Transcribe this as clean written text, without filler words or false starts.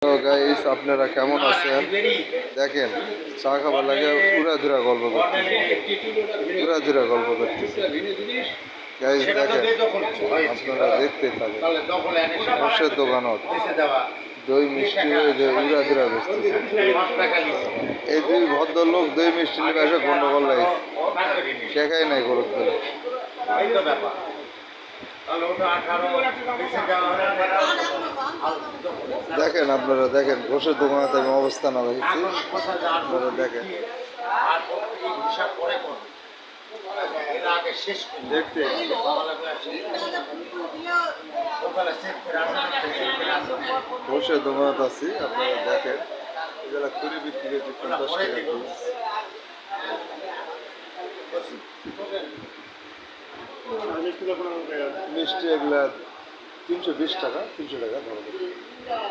তো গাইস, আপনারা কেমন আছেন? দেখেন, চা খাবার লাগে উড়াধুরা গল্প করতেছে, উড়াধুরা গল্প করতেছে। গাইস দেখেন, আপনারা দেখতে থাকেন। বসের দোকানত দই মিষ্টি উড়াধুরা বেচতেছে। এই দুই ভদ্রলোক দই মিষ্টি নিয়ে এসে গন্ডগোল লাগছে, শেখাই নাই গরুর ধরে। দেখেন, আপনারা দেখেন, ঘোষের দোকানে আমি অবস্থা না দেখছি, আপনারা দেখেন। দেখতে ঘোষের দোকানত আছি, আপনারা দেখেন। এগুলা কুড়ি বিক্রি করছে 50 টাকা পিস। মিষ্টি এগুলা 320 টাকা, 300 টাকা ধরো।